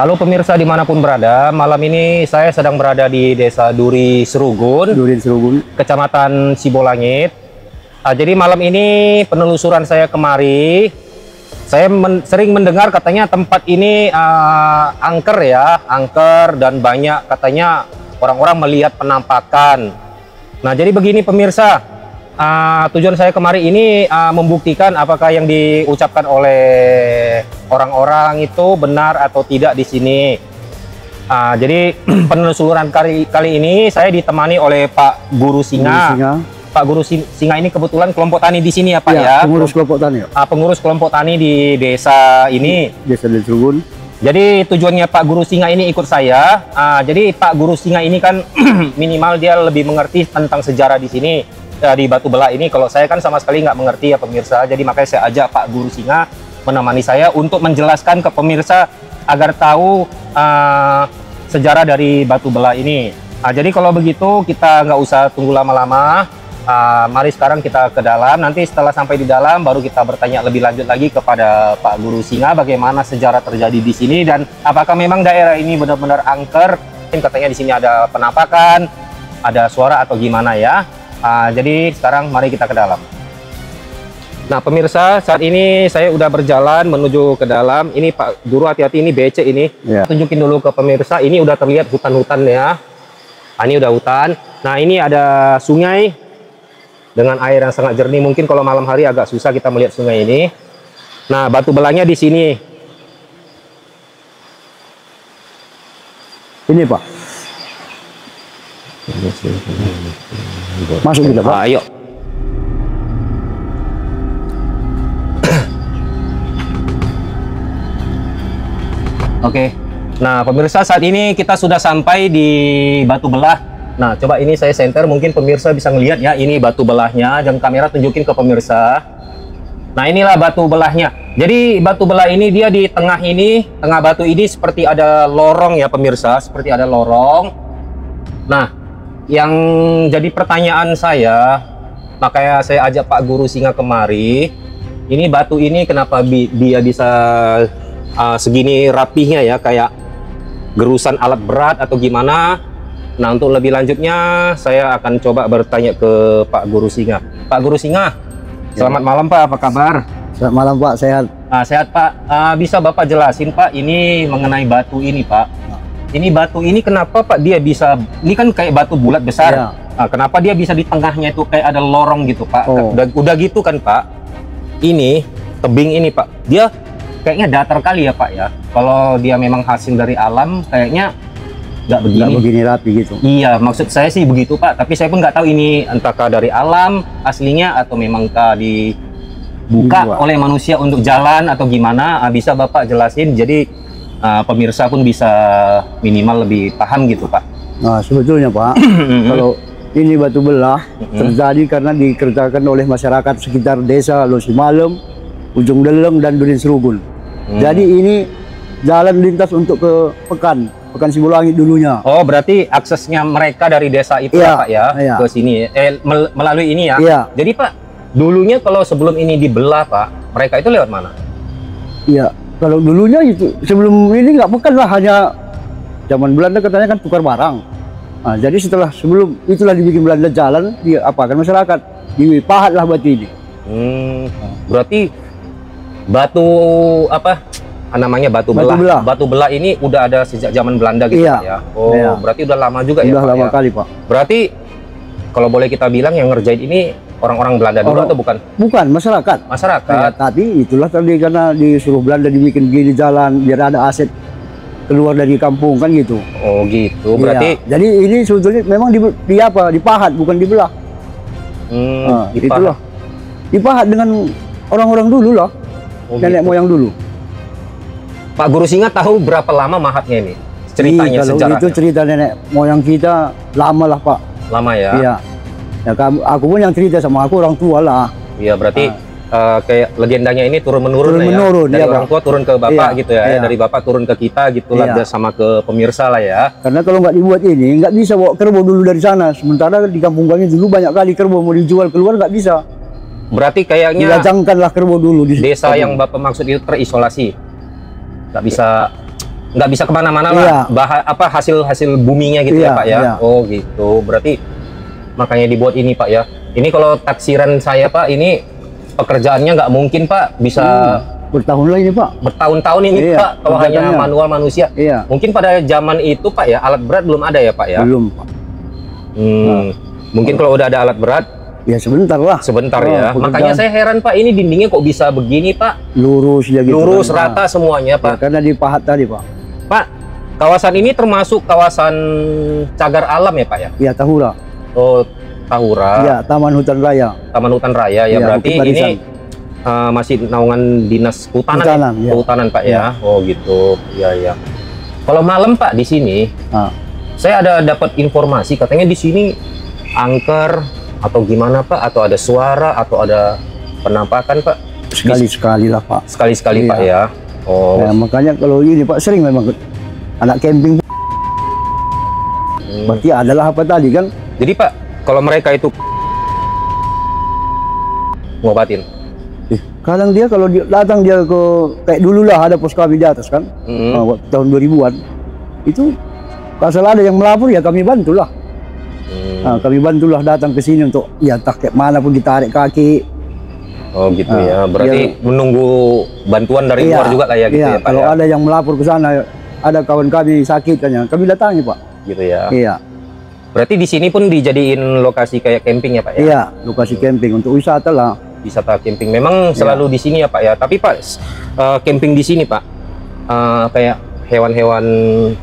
Halo pemirsa dimanapun berada, malam ini saya sedang berada di Desa Duri Serugun, Kecamatan Sibolangit. Jadi malam ini penelusuran saya kemari, saya sering mendengar katanya tempat ini angker ya, angker dan banyak katanya orang-orang melihat penampakan. Nah jadi begini pemirsa, tujuan saya kemari ini membuktikan apakah yang diucapkan oleh orang-orang itu benar atau tidak di sini. Jadi penelusuran kali ini saya ditemani oleh Pak Guru Singa. Pak Guru Singa ini kebetulan kelompok tani di sini ya Pak ya. Pengurus kelompok tani. Pengurus kelompok tani di desa ini. Desa Serugun. Jadi tujuannya Pak Guru Singa ini ikut saya. Jadi Pak Guru Singa ini kan minimal dia lebih mengerti tentang sejarah di sini. Di Batu Belah ini, kalau saya kan sama sekali nggak mengerti ya pemirsa, jadi makanya saya ajak Pak Guru Singa menemani saya untuk menjelaskan ke pemirsa agar tahu sejarah dari Batu Belah ini. Jadi kalau begitu kita nggak usah tunggu lama-lama, mari sekarang kita ke dalam, nanti setelah sampai di dalam baru kita bertanya lebih lanjut lagi kepada Pak Guru Singa bagaimana sejarah terjadi di sini dan apakah memang daerah ini benar-benar angker, katanya di sini ada penampakan, ada suara atau gimana ya. Jadi sekarang mari kita ke dalam. Nah pemirsa, saat ini saya udah berjalan menuju ke dalam. Ini Pak Guru hati-hati, ini becek ini ya. Tunjukin dulu ke pemirsa, ini udah terlihat hutan-hutan ya. Ini udah hutan. Nah ini ada sungai dengan air yang sangat jernih. Mungkin kalau malam hari agak susah kita melihat sungai ini. Nah Batu Belahnya di sini. Ini Pak. Masuk kita Pak. Ayo. Oke. Nah pemirsa, saat ini kita sudah sampai di Batu Belah. Nah coba ini saya center, mungkin pemirsa bisa ngelihat ya, ini Batu Belahnya. Jam kamera tunjukin ke pemirsa. Nah inilah Batu Belahnya. Jadi Batu Belah ini dia di tengah ini, tengah batu ini seperti ada lorong ya pemirsa, seperti ada lorong. Nah yang jadi pertanyaan saya, makanya saya ajak Pak Guru Singa kemari, ini batu ini kenapa dia bisa segini rapihnya ya, kayak gerusan alat berat atau gimana. Nah untuk lebih lanjutnya saya akan coba bertanya ke Pak Guru Singa. Pak Guru Singa, selamat malam Pak, apa kabar? Selamat malam Pak, sehat. Sehat Pak. Bisa Bapak jelasin Pak ini mengenai batu ini Pak? Ini batu ini kenapa Pak dia bisa, ini kan kayak batu bulat besar ya. Kenapa dia bisa di tengahnya itu kayak ada lorong gitu Pak? Udah gitu kan Pak, ini tebing ini Pak, dia kayaknya datar kali ya Pak ya. Kalau dia memang hasil dari alam kayaknya nggak begini rapi gitu. Iya maksud saya sih begitu Pak, tapi saya pun nggak tahu ini entahkah dari alam aslinya atau memangkah dibuka oleh manusia untuk jalan atau gimana. Bisa Bapak jelasin jadi pemirsa pun bisa minimal lebih paham gitu Pak. Nah sebetulnya Pak, kalau ini Batu Belah terjadi karena dikerjakan oleh masyarakat sekitar desa Losimalem, Ujung Deleng dan Duri Serugun. Jadi ini jalan lintas untuk ke Pekan Sibolangit dulunya. Oh berarti aksesnya mereka dari desa itu ya Pak ya, ke sini melalui ini ya. Iya. Jadi Pak, dulunya kalau sebelum ini dibelah Pak, mereka itu lewat mana? Iya. Kalau dulunya itu sebelum ini nggak Pekan lah, hanya zaman Belanda katanya kan tukar barang. Nah, jadi sebelum itulah dibikin Belanda jalan, dia apakan masyarakat, dipahat lah batu ini. Berarti batu apa namanya Batu Belah. Batu Belah ini udah ada sejak zaman Belanda gitu ya. Oh iya. Berarti udah lama juga ya Pak. Udah lama kali Pak. Berarti kalau boleh kita bilang yang ngerjain ini orang-orang Belanda dulu atau bukan? Bukan, masyarakat. Masyarakat. Tapi itulah tadi karena disuruh Belanda dibikin gini jalan biar ada aset keluar dari kampung kan gitu. Oh gitu. Berarti jadi ini sebetulnya memang dipahat bukan dibelah. Itulah. Dipahat dengan orang-orang dulu lah. Nenek moyang dulu. Pak Guru Singa tahu berapa lama mahatnya ini? Ceritanya kalau sejarahnya. Itu cerita nenek moyang kita lama lah Pak. Lama ya? Iya. Ya, aku pun yang cerita sama aku orang tua lah. Iya berarti kayak legendanya ini turun-menurun ya? Dari orang tua turun ke bapak gitu ya? Dari bapak turun ke kita gitulah, sama ke pemirsa lah ya. Karena kalau nggak dibuat ini nggak bisa bawa kerbau dulu dari sana. Sementara di kampung kami dulu banyak kali kerbau mau dijual keluar nggak bisa. Berarti kayaknya dilajangkanlah kerbau dulu di desa yang Bapak maksud itu terisolasi, nggak bisa nggak bisa kemana-mana lah. Iya. Apa hasil buminya gitu Iya, ya Pak ya. iya. Oh gitu. Berarti makanya dibuat ini Pak ya. Ini kalau taksiran saya Pak, ini pekerjaannya nggak mungkin Pak bisa Bertahun lah ini Pak. bertahun-tahun ini Iya, Pak. Kalau hanya kerjaannya. manual manusia. Iya. Mungkin pada zaman itu Pak ya, alat berat belum ada ya Pak ya. Belum Pak. Mungkin kalau udah ada alat berat Ya sebentar lah. sebentar Oh, ya. pekerjaan. Makanya saya heran Pak, ini dindingnya kok bisa begini Pak? Lurus ya gitu. Lurus kan. rata semuanya Ya, Pak. karena dipahat tadi Pak. Pak, kawasan ini termasuk kawasan cagar alam ya Pak ya? Ya Tahura. Oh, Tahura, Ya Taman Hutan Raya. Taman Hutan Raya ya. Iya, Berarti Bukit Barisan. ini masih naungan dinas kehutanan, Kehutanan, ya? ya. Kehutanan Pak ya. Ya. Oh gitu, ya ya. Kalau malam Pak di sini, Nah, saya ada dapat informasi katanya di sini angker atau gimana Pak? Atau ada suara atau ada penampakan Pak? sekali-sekali lah Pak. Sekali-sekali Iya. Pak ya. Oh, Ya, makanya kalau ini Pak sering memang anak camping. Berarti adalah apa tadi kan? jadi Pak, kalau mereka itu ngobatin. Kadang dia kalau dia datang dia ke kayak dulu lah ada pos kami di atas kan. Mm-hmm. Waktu tahun 2000-an. Itu asal ada yang melapor ya kami bantulah. Nah, kami bantulah datang ke sini untuk ya entah kayak mana pun ditarik kaki. Oh gitu Ah, ya. Berarti iya. menunggu bantuan dari luar juga lah ya gitu iya, ya Pak kalau ya. ada yang melapor ke sana, ada kawan kami sakit kan, kami datangi Pak. Gitu ya. Iya, Berarti di sini pun dijadiin lokasi kayak camping ya Pak ya. iya, lokasi camping untuk wisata lah. Wisata camping. Memang selalu di sini ya Pak ya. Tapi Pak, camping di sini Pak, kayak hewan-hewan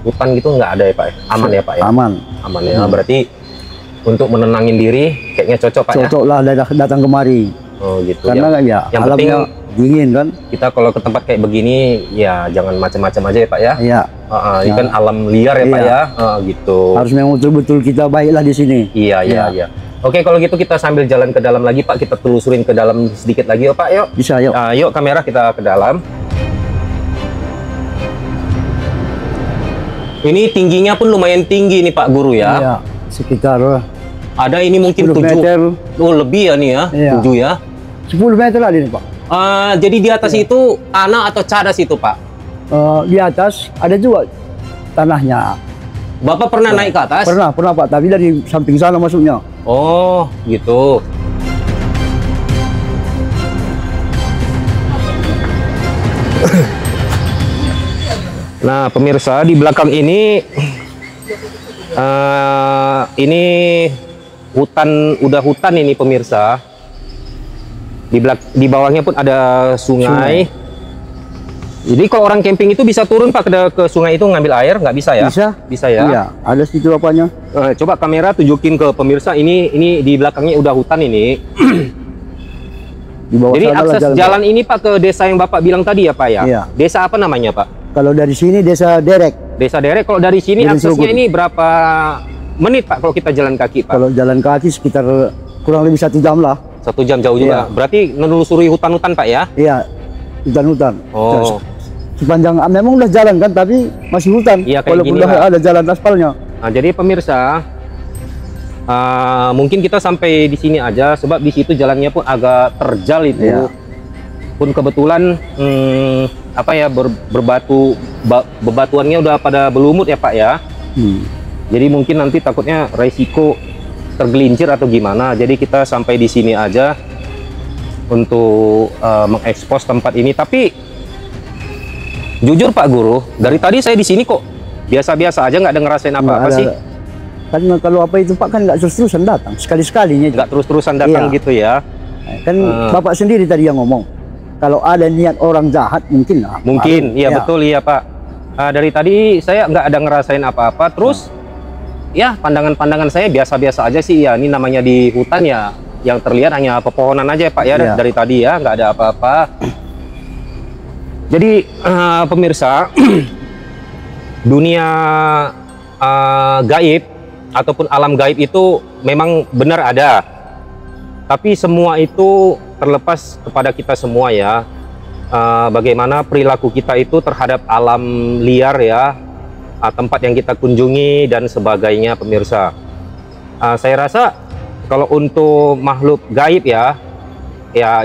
hutan gitu nggak ada ya Pak ya? Aman ya Pak ya? Aman. Aman ya. Berarti untuk menenangin diri kayaknya cocok Pak ya. Cocok lah datang kemari. Oh gitu Karena kan ya yang alamnya dingin kan. kita kalau ke tempat kayak begini ya jangan macam-macam aja ya Pak ya. Iya. Ini kan alam liar ya Pak Iya. ya. Gitu. Harus memang betul-betul kita baiklah di sini. Iya, iya, Iya. iya. Oke, kalau gitu kita sambil jalan ke dalam lagi Pak, kita telusurin ke dalam sedikit lagi yuk Pak, yuk. Bisa yuk. Yuk kamera kita ke dalam. Ini tingginya pun lumayan tinggi nih Pak Guru ya. Iya. Sekitar Ada ini mungkin 10 7. meter. Oh, lebih ya nih ya, Iya. 7 ya. 10 meter lah ini Pak. Jadi di atas itu tanah atau cadas itu Pak? Di atas ada juga tanahnya. Bapak pernah naik ke atas? Pernah Pak, tapi dari samping sana masuknya. Oh, gitu. Nah, pemirsa di belakang ini udah hutan ini pemirsa. Di bawahnya pun ada sungai. Jadi kalau orang camping itu bisa turun Pak ke sungai itu ngambil air, nggak bisa ya? Bisa. Bisa ya? Iya, ada situ apanya. Coba kamera tunjukin ke pemirsa, ini di belakangnya udah hutan ini. Di bawah Jadi sana lah akses jalan ini Pak ke desa yang Bapak bilang tadi ya Pak ya? Iya. Desa apa namanya Pak? Kalau dari sini desa Derek. Desa Derek. Kalau dari sini Dari aksesnya Srugun. ini berapa menit Pak kalau kita jalan kaki Pak? Kalau jalan kaki sekitar kurang lebih 1 jam lah. 1 jam jauh juga. Iya. Berarti menelusuri hutan-hutan Pak ya? Iya, hutan-hutan. Oh. Sepanjang memang udah jalan kan, tapi masih hutan. Iya, kayak walaupun gini udah lah. ada jalan aspalnya. Nah, jadi pemirsa, mungkin kita sampai di sini aja, sebab di situ jalannya pun agak terjal itu. Iya. Pun kebetulan bebatuannya udah pada berlumut ya Pak ya. Jadi mungkin nanti takutnya resiko tergelincir atau gimana. Jadi kita sampai di sini aja untuk mengekspos tempat ini. Tapi jujur Pak Guru, dari tadi saya di sini kok biasa-biasa aja, nggak ada ngerasain apa-apa Nggak sih. Kan kalau apa itu Pak kan nggak terus-terusan datang, sekali-sekalinya. Nggak terus-terusan datang Iya. gitu ya. Kan Bapak sendiri tadi yang ngomong. Kalau ada niat orang jahat mungkin lah. Mungkin, iya Ya. betul iya Pak. Dari tadi saya nggak ada ngerasain apa-apa. Terus ya pandangan-pandangan saya biasa-biasa aja sih ya. Ini namanya di hutan ya, yang terlihat hanya pepohonan aja Pak ya. Iya. Dari tadi ya nggak ada apa-apa. Jadi pemirsa, dunia gaib ataupun alam gaib itu memang benar ada. Tapi semua itu terlepas kepada kita semua ya. Bagaimana perilaku kita itu terhadap alam liar ya, tempat yang kita kunjungi dan sebagainya pemirsa. Saya rasa kalau untuk makhluk gaib ya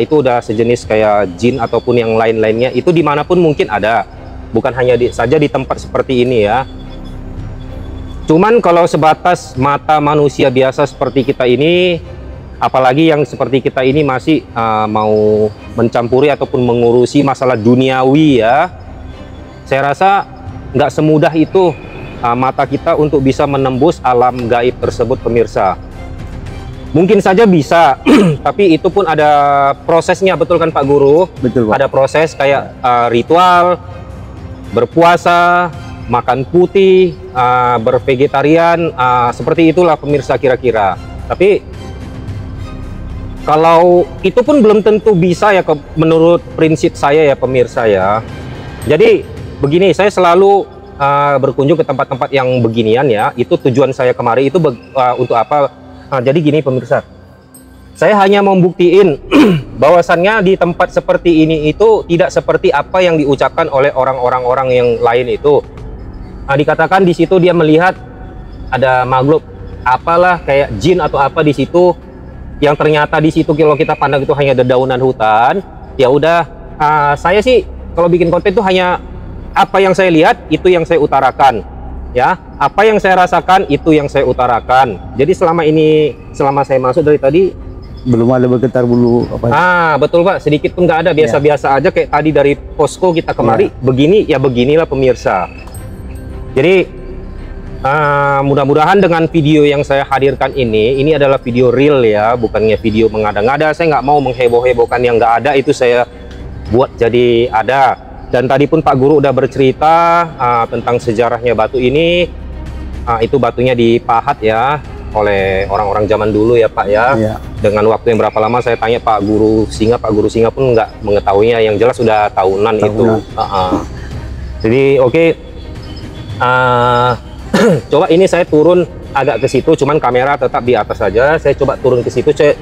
itu udah sejenis kayak jin ataupun yang lain-lainnya, itu dimanapun mungkin ada. bukan hanya saja di tempat seperti ini ya. Cuman kalau sebatas mata manusia biasa seperti kita ini, apalagi yang seperti kita ini masih mau mencampuri ataupun mengurusi masalah duniawi ya, saya rasa nggak semudah itu mata kita untuk bisa menembus alam gaib tersebut, pemirsa. Mungkin saja bisa, tapi itu pun ada prosesnya, betul kan Pak Guru? Betul, Pak. Ada proses kayak ritual, berpuasa, makan putih, bervegetarian, seperti itulah pemirsa kira-kira. Tapi kalau itu pun belum tentu bisa ya, menurut prinsip saya ya pemirsa ya. Jadi begini, saya selalu berkunjung ke tempat-tempat yang beginian ya. Itu tujuan saya kemari itu untuk apa? Jadi gini pemirsa, saya hanya mau buktiin bahwasannya di tempat seperti ini itu tidak seperti apa yang diucapkan oleh orang-orang yang lain itu. Dikatakan di situ dia melihat ada makhluk apalah kayak jin atau apa di situ, yang ternyata di situ kalau kita pandang itu hanya dedaunan hutan. Ya udah, saya sih kalau bikin konten itu hanya apa yang saya lihat itu yang saya utarakan. Ya, apa yang saya rasakan itu yang saya utarakan. Jadi selama saya masuk dari tadi belum ada bergetar bulu apa. Betul Pak, sedikit pun nggak ada, biasa-biasa aja kayak tadi dari posko kita kemari. Begini ya, beginilah pemirsa. Jadi mudah-mudahan dengan video yang saya hadirkan ini adalah video real ya, bukannya video mengada-ngada. Saya nggak mau mengheboh-hebohkan yang nggak ada, itu saya buat jadi ada. Dan tadi pun Pak Guru udah bercerita tentang sejarahnya batu ini. Itu batunya dipahat ya oleh orang-orang zaman dulu ya Pak ya. Dengan waktu yang berapa lama saya tanya Pak Guru Singa pun nggak mengetahuinya. Yang jelas sudah tahunan. Itu. Jadi oke. Coba ini saya turun agak ke situ, cuman kamera tetap di atas saja. Saya coba turun ke situ, saya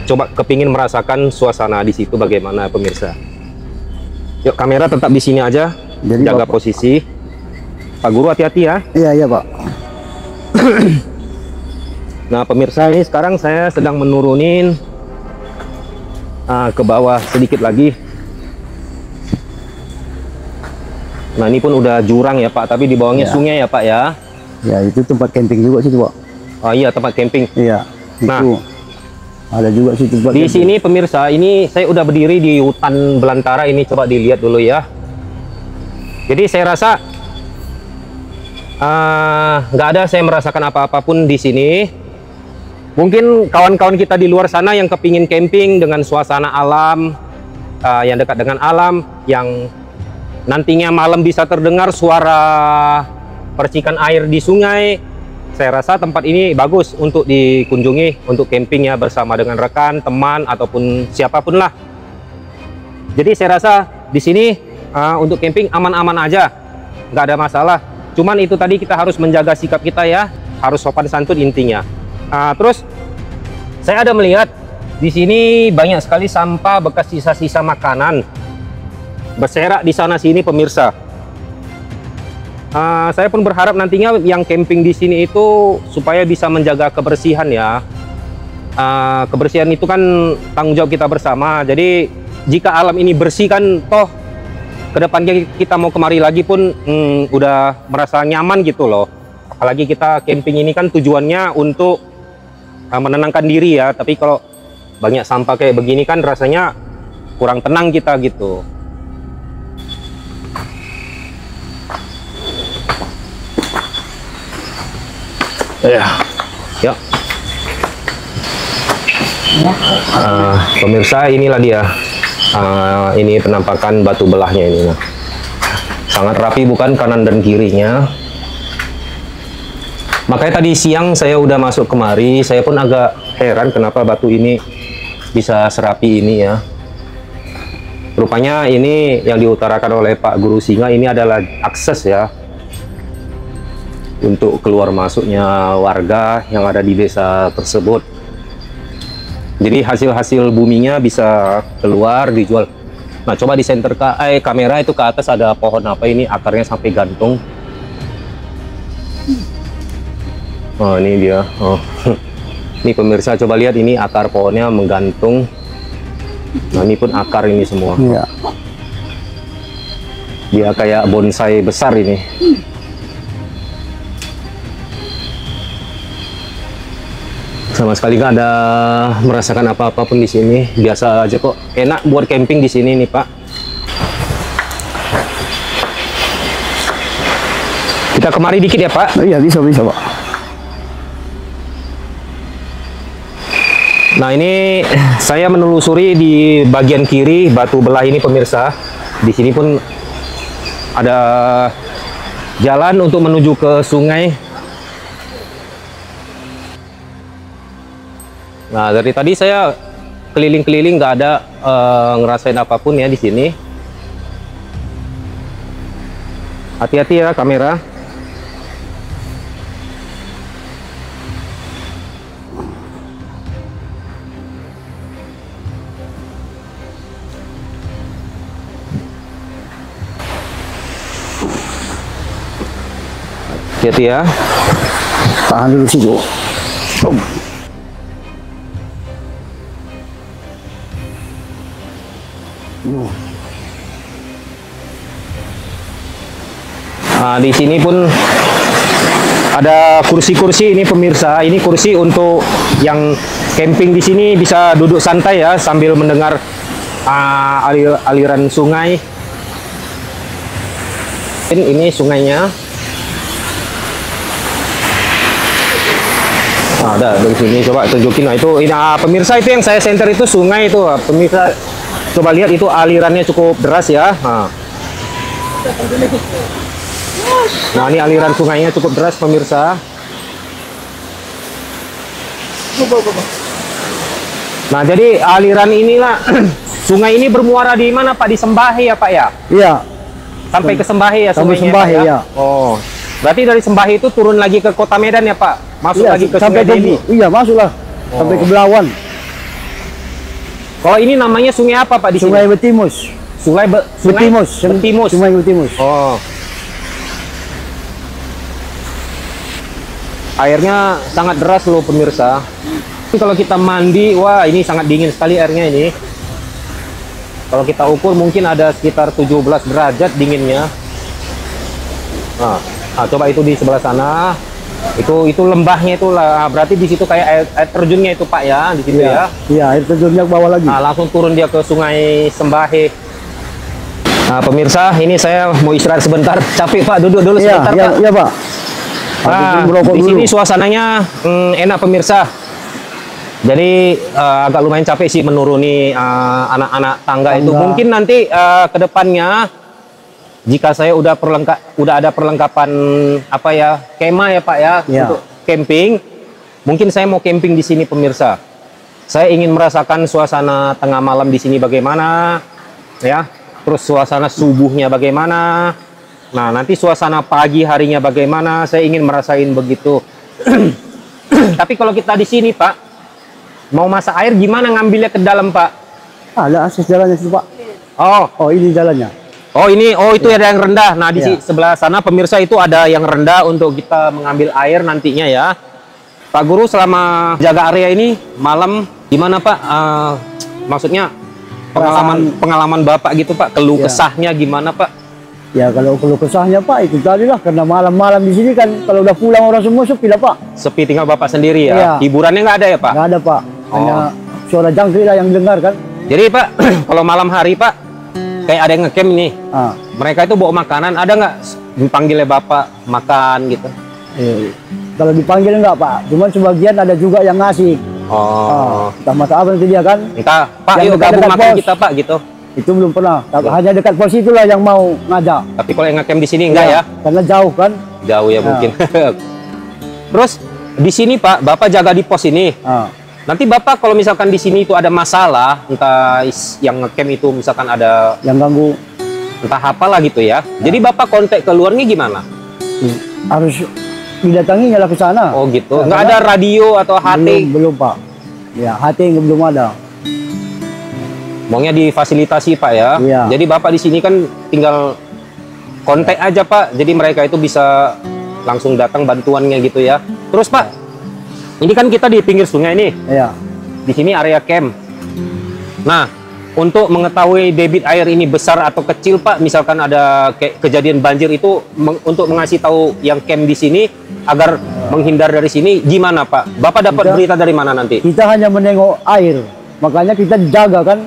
coba kepingin merasakan suasana di situ bagaimana pemirsa. Yuk, kamera tetap di sini aja. Jadi jaga posisi. Pak Guru hati-hati ya. Iya Pak. Nah pemirsa, ini sekarang saya sedang menurunin ke bawah sedikit lagi. Nah ini pun udah jurang ya Pak, tapi di bawahnya sungai ya Pak ya. Ya itu tempat camping juga sih Pak. Oh iya, tempat camping. Iya. Itu. Ada juga sih tempat di sini pemirsa. Ini saya udah berdiri di hutan belantara ini, coba dilihat dulu ya. Jadi saya rasa nggak ada saya merasakan apa-apa pun di sini. Mungkin kawan-kawan kita di luar sana yang kepingin camping dengan suasana alam, yang dekat dengan alam, yang nantinya malam bisa terdengar suara percikan air di sungai. Saya rasa tempat ini bagus untuk dikunjungi, untuk camping ya, bersama dengan rekan, teman, ataupun siapapun lah. Jadi saya rasa di sini untuk camping aman-aman aja, nggak ada masalah. Cuman itu tadi kita harus menjaga sikap kita ya, harus sopan santun intinya. Terus saya ada melihat di sini banyak sekali sampah bekas sisa-sisa makanan berserak di sana sini pemirsa. Saya pun berharap nantinya yang camping di sini itu supaya bisa menjaga kebersihan ya. Kebersihan itu kan tanggung jawab kita bersama. Jadi jika alam ini bersih kan, toh kedepannya kita mau kemari lagi pun udah merasa nyaman gitu loh. Apalagi kita camping ini kan tujuannya untuk menenangkan diri ya. Tapi kalau banyak sampah kayak begini kan rasanya kurang tenang kita gitu. Ya. Pemirsa, inilah dia. Ini penampakan batu belahnya ini. Sangat rapi bukan, kanan dan kirinya. Makanya tadi siang saya udah masuk kemari, saya pun agak heran kenapa batu ini bisa serapi ini ya. Rupanya ini yang diutarakan oleh Pak Guru Singa ini adalah akses ya, untuk keluar masuknya warga yang ada di desa tersebut. Jadi hasil-hasil buminya bisa keluar dijual. Nah coba di center kamera itu ke atas ada pohon apa ini, akarnya sampai gantung. Oh ini dia. Oh ini pemirsa, coba lihat ini akar pohonnya menggantung. Nah ini pun akar ini semua. Iya. Dia kayak bonsai besar ini. Sama sekali nggak ada merasakan apa-apa pun di sini. Biasa aja kok. Enak buat camping di sini nih, Pak. Kita kemari dikit ya, Pak. Oh, iya, bisa Pak. Nah, ini saya menelusuri di bagian kiri batu belah ini, pemirsa. Di sini pun ada jalan untuk menuju ke sungai. Nah, dari tadi saya keliling-keliling nggak ada ngerasain apapun ya di sini. Hati-hati ya kamera. Hati-hati ya. Tahan dulu sih, Bu. Nah, di sini pun ada kursi-kursi ini, pemirsa. Ini kursi untuk yang camping di sini bisa duduk santai ya sambil mendengar aliran sungai. Ini sungainya. Nah, ada di sini, coba tunjukin. Nah, itu ini, pemirsa, itu yang saya center itu sungai itu. Pemirsa coba lihat, itu alirannya cukup deras ya. Nah, ini aliran sungainya cukup deras, pemirsa. Nah, jadi aliran inilah sungai ini bermuara di mana, Pak? Di Sembahe ya, Pak ya? Iya. Sampai ke Sembahe ya Sampai sungainya, Sembahe Pak, ya. Oh, berarti dari Sembahe itu turun lagi ke Kota Medan ya, Pak? Masuk Iya, lagi ke sampai Sungai Deli. Iya, masuklah. Sampai ke Belawan. Kalau ini namanya sungai apa, Pak, di Sungai sini? Betimus. Sungai Betimus. Betimus. Sungai Betimus. Oh. Airnya sangat deras loh, pemirsa. Ini kalau kita mandi, wah ini sangat dingin sekali airnya ini. Kalau kita ukur mungkin ada sekitar 17 derajat dinginnya. Nah, coba itu di sebelah sana. Itu lembahnya itu lah. Berarti di situ kayak air terjunnya itu, Pak ya, di situ ya. Iya, air terjunnya ke bawah lagi. Nah, langsung turun dia ke Sungai Sembahe. Nah, pemirsa, ini saya mau istirahat sebentar. Capek, Pak. Duduk dulu Iya, sebentar, iya, Pak. iya, Pak. Nah, di sini suasananya enak, pemirsa. Jadi agak lumayan capek sih menuruni anak-anak tangga itu. Mungkin nanti ke depannya jika saya udah ada perlengkapan apa ya, kemah ya, Pak ya, untuk camping, mungkin saya mau camping di sini, pemirsa. Saya ingin merasakan suasana tengah malam di sini bagaimana, ya. Terus suasana subuhnya bagaimana. Nah, nanti suasana pagi harinya bagaimana, saya ingin merasain begitu. Tapi kalau kita di sini, Pak, mau masak air gimana ngambilnya ke dalam, Pak? Ada akses jalannya sih, Pak. Oh, ini jalannya. Oh, itu ada yang rendah. Nah, di sebelah sana, pemirsa, itu ada yang rendah untuk kita mengambil air nantinya ya. Pak Guru, selama jaga area ini malam gimana, Pak? Maksudnya pengalaman Bapak gitu, Pak, keluh kesahnya gimana, Pak? Ya, kalau keluh kesahnya, Pak, itu tadi lah, karena malam-malam di sini kan kalau udah pulang orang semua sepi lah, Pak. Sepi, tinggal Bapak sendiri ya. Iya. Hiburannya nggak ada ya, Pak? Nggak ada, Pak. Hanya suara jangkrik lah yang dengar kan. Jadi, Pak, kalau malam hari, Pak, kayak ada yang ngecamp nih. Mereka itu bawa makanan, ada nggak dipanggilnya Bapak makan gitu? Kalau dipanggil enggak, Pak. Cuman sebagian ada juga yang ngasih. Entah mata apa nanti dia kan. Entah, Pak, yang yuk gabung makan pos. kita, Pak, gitu. Itu belum pernah. Hanya dekat pos itulah yang mau ngajak. Tapi kalau yang ngecamp di sini enggak ya? Karena jauh kan. Jauh ya mungkin. Terus di sini, Pak, Bapak jaga di pos ini. Nanti Bapak kalau misalkan di sini itu ada masalah, entah yang ngecamp itu misalkan ada yang ganggu, entah apalah gitu ya. Jadi Bapak kontak keluarnya gimana? Harus didatanginya lah ke sana. Oh gitu. Nggak ada radio atau HT? Belum, Pak. Ya, HT belum ada. Maunya difasilitasi, Pak ya. Iya. Jadi Bapak di sini kan tinggal kontak aja, Pak. Jadi mereka itu bisa langsung datang bantuannya gitu ya. Terus, Pak, ini kan kita di pinggir sungai nih. Iya. Di sini area camp. Nah, Untuk mengetahui debit air ini besar atau kecil Pak, misalkan ada kejadian banjir itu untuk mengasih tahu yang camp di sini agar menghindar dari sini gimana Pak? Bapak dapat berita dari mana nanti? Kita hanya menengok air, makanya kita jaga kan.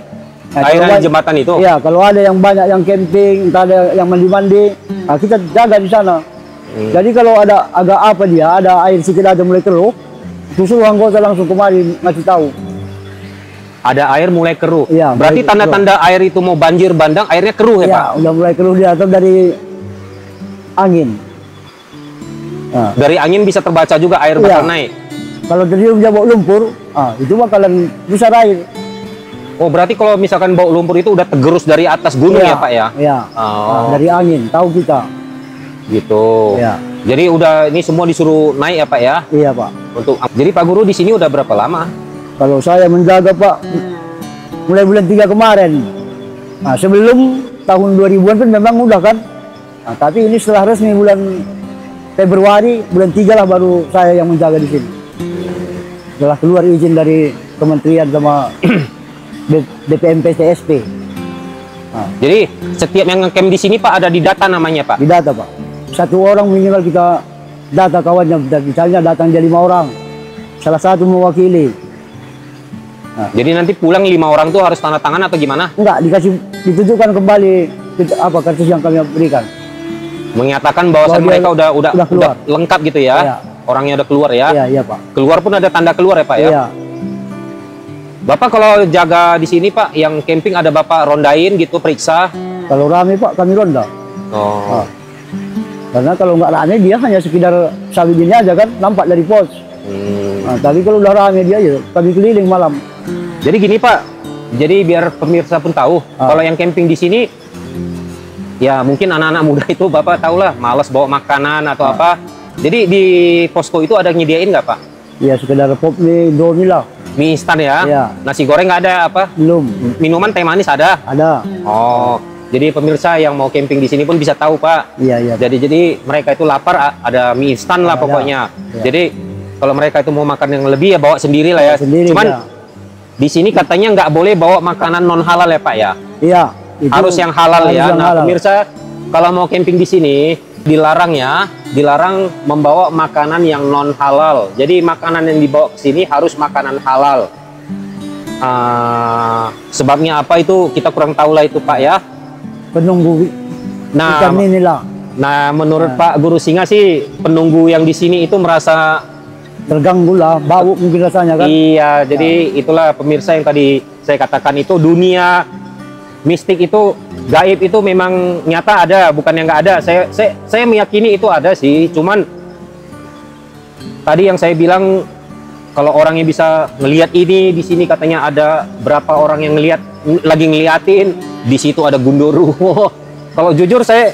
Nah, air di jembatan itu? Iya, kalau ada yang banyak yang camping, entah ada yang mandi-mandi, nah kita jaga di sana. Jadi kalau ada agak apa dia, ada air sedikit ada mulai keruh, suruh anggota langsung kemari ngasih tahu. Ada air mulai keruh. Ya, berarti tanda-tanda air itu mau banjir bandang, airnya keruh ya, Pak? Udah mulai keruh dia atau dari angin. Nah. Dari angin bisa terbaca juga air bakal naik. Kalau tercium dia bau lumpur, itu bakalan besar air. Oh, berarti kalau misalkan bau lumpur itu udah tergerus dari atas gunung ya, Pak ya? Iya. Dari angin, tahu kita. Gitu. Ya. Jadi udah ini semua disuruh naik ya, Pak ya? Iya, Pak. Jadi Pak Guru di sini udah berapa lama? Kalau saya menjaga Pak, mulai bulan 3 kemarin. Nah, sebelum tahun 2000-an kan memang udah kan. Nah, tapi ini setelah resmi bulan Februari, bulan 3 lah baru saya yang menjaga di sini. Setelah keluar izin dari kementerian sama BPMP TSP. Nah. Jadi setiap yang ngecamp di sini Pak ada di data namanya Pak? Di data Pak. Satu orang minimal kita data kawannya, misalnya datang dia 5 orang. Salah satu mewakili. Nah. Jadi nanti pulang 5 orang tuh harus tanda tangan atau gimana? Enggak, ditunjukkan kembali apa kartu yang kami berikan. Menyatakan bahwa mereka udah lengkap gitu ya? Iya. Orangnya udah keluar ya? Iya, iya Pak. Keluar pun ada tanda keluar ya Pak ya? Iya. Bapak kalau jaga di sini Pak, yang camping ada Bapak rondain gitu, periksa? Kalau rame Pak, kami ronda. Oh. Nah. Karena kalau nggak rame dia hanya sekedar sawit ini aja kan, nampak dari pos. Nah, tapi kalau udah rame dia aja, kami keliling malam. Jadi gini Pak, jadi biar pemirsa pun tahu, kalau yang camping di sini, ya mungkin anak-anak muda itu Bapak tahu lah, malas bawa makanan atau apa. Jadi di posko itu ada nyediain nggak Pak? Ya sekedar pop mie, Indomie lah. Mie instan ya? Ya. Nasi goreng nggak ada apa? Belum. Minuman teh manis ada? Ada. Oh, jadi pemirsa yang mau camping di sini pun bisa tahu Pak. Iya, iya. Jadi mereka itu lapar, ada mie instan lah pokoknya. Ya. Jadi kalau mereka itu mau makan yang lebih ya bawa sendiri lah ya. Sendiri, cuman ya. Di sini katanya nggak boleh bawa makanan non halal ya Pak ya? Iya. Harus yang halal ya. Nah halal. Pemirsa kalau mau camping di sini dilarang ya, dilarang membawa makanan yang non halal. Jadi makanan yang dibawa ke sini harus makanan halal. Sebabnya apa itu kita kurang tahu lah itu Pak ya. Penunggu ikan inilah. Nah menurut Pak Guru Singa sih penunggu yang di sini itu merasa terganggu lah, bau mungkin rasanya kan. Iya, jadi itulah pemirsa yang tadi saya katakan itu dunia mistik itu gaib itu memang nyata ada, bukan yang nggak ada. Saya meyakini itu ada sih, cuman tadi yang saya bilang kalau orang yang bisa ngelihat ini di sini katanya ada berapa orang yang lagi ngeliatin, di situ ada Gundurwo. Kalau jujur saya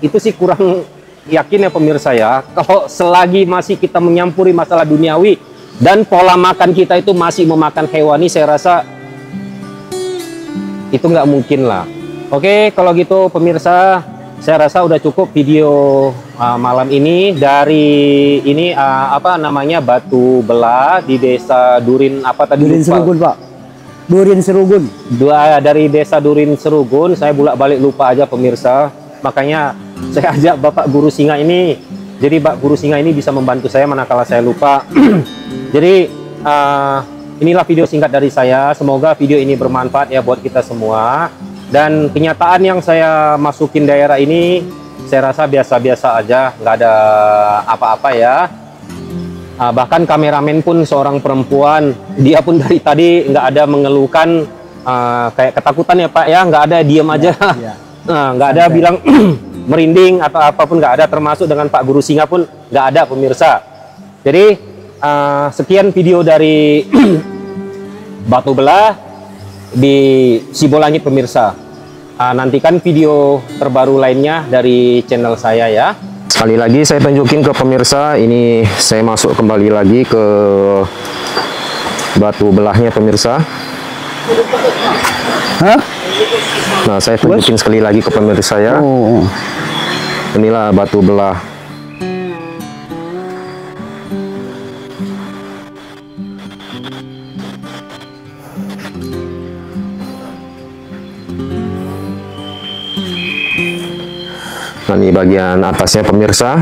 itu sih kurang yakin ya pemirsa ya, kalau selagi masih kita menyampuri masalah duniawi dan pola makan kita itu masih memakan hewani, saya rasa itu nggak mungkin lah. Oke, kalau gitu pemirsa, saya rasa udah cukup video malam ini dari ini apa namanya Batu Belah di Desa Durin apa tadi? Durin Serugun Pak. Durin Serugun. Dari Desa Durin Serugun, saya bolak-balik lupa aja pemirsa. Makanya saya ajak Bapak Guru Singa ini, jadi Pak Guru Singa ini bisa membantu saya manakala saya lupa. Jadi inilah video singkat dari saya, semoga video ini bermanfaat ya buat kita semua. Dan kenyataan yang saya masukin daerah ini, saya rasa biasa-biasa aja, nggak ada apa-apa ya. Bahkan kameramen pun seorang perempuan, dia pun dari tadi nggak ada mengeluhkan kayak ketakutan ya Pak ya, nggak ada, diem aja. Ya. Nggak ada bilang merinding atau apapun, nggak ada, termasuk dengan Pak Guru Singa pun nggak ada pemirsa. Jadi sekian video dari Batu Belah di Sibolangit pemirsa. Nantikan video terbaru lainnya dari channel saya ya. Sekali lagi saya tunjukin ke pemirsa, ini saya masuk kembali lagi ke Batu Belahnya pemirsa. Hah? Nah, saya tunjukin sekali lagi ke pemirsa ya. Oh. Inilah Batu Belah. Nah, ini bagian atasnya pemirsa.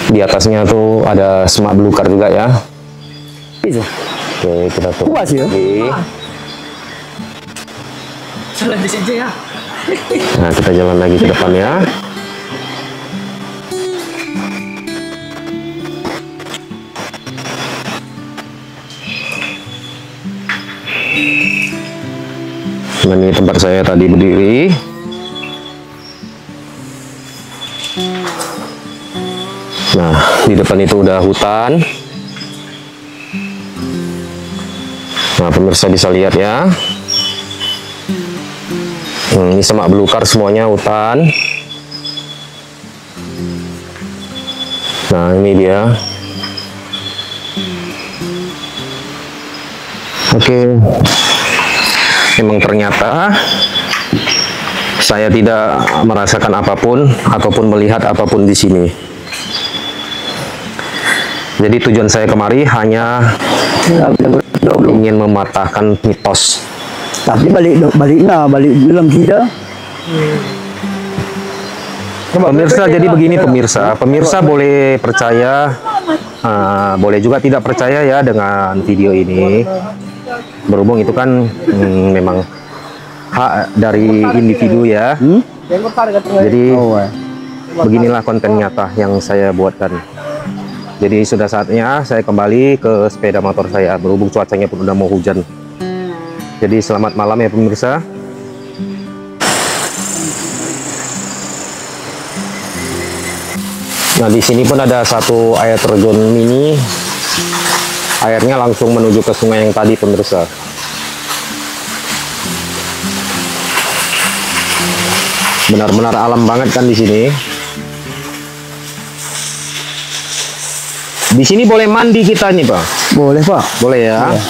Di atasnya tuh ada semak belukar juga ya. Itu. Oke, kita tuh. Puas ya? Jalan di sini ya. Nah, kita jalan lagi ke depan ya. Nah, ini tempat saya tadi berdiri. Nah, di depan itu udah hutan. Nah, pemirsa bisa lihat ya. Ini semak belukar semuanya hutan. Nah, ini dia. Oke. Memang ternyata saya tidak merasakan apapun ataupun melihat apapun di sini. Jadi tujuan saya kemari hanya ingin mematahkan mitos. Tapi balik bilang kita. Pemirsa, jadi begini pemirsa. Pemirsa boleh percaya, boleh juga tidak percaya ya dengan video ini. Berhubung itu kan memang hak dari individu ya. Jadi beginilah konten nyata yang saya buatkan. Jadi sudah saatnya saya kembali ke sepeda motor saya. Berhubung cuacanya pun udah mau hujan. Jadi selamat malam ya pemirsa. Nah, di sini pun ada satu air terjun mini. Airnya langsung menuju ke sungai yang tadi pemirsa. Benar-benar alam banget kan di sini. Di sini boleh mandi kita nih, Pak? Boleh, Pak. Boleh ya. Boleh.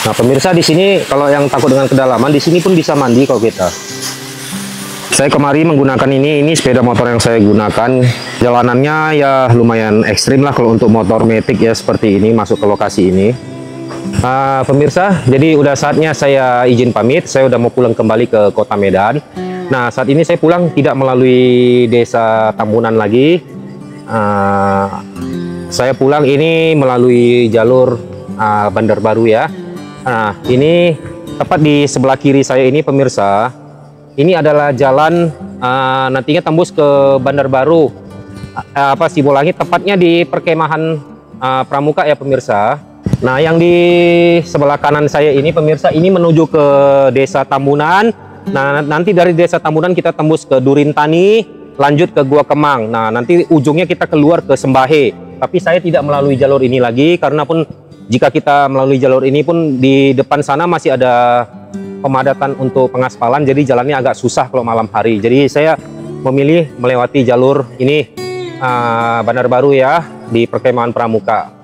Nah, pemirsa di sini kalau yang takut dengan kedalaman di sini pun bisa mandi kalau kita. Saya kemari menggunakan ini sepeda motor yang saya gunakan. Jalanannya ya lumayan ekstrim lah kalau untuk motor metik ya seperti ini masuk ke lokasi ini. Pemirsa, jadi udah saatnya saya izin pamit. Saya udah mau pulang kembali ke Kota Medan. Nah, saat ini saya pulang tidak melalui Desa Tambunan lagi. Saya pulang ini melalui jalur Bandar Baru ya. Nah, ini tepat di sebelah kiri saya ini pemirsa. Ini adalah jalan nantinya tembus ke Bandar Baru, Sibolangit, tepatnya di perkemahan Pramuka ya pemirsa. Nah, yang di sebelah kanan saya ini pemirsa, ini menuju ke Desa Tambunan. Nah, nanti dari Desa Tambunan kita tembus ke Durintani, lanjut ke Gua Kemang. Nah, nanti ujungnya kita keluar ke Sembahe. Tapi saya tidak melalui jalur ini lagi, karena pun jika kita melalui jalur ini pun di depan sana masih ada pemadatan untuk pengaspalan, jadi jalannya agak susah kalau malam hari. Jadi saya memilih melewati jalur ini Bandar Baru ya, di perkemahan Pramuka.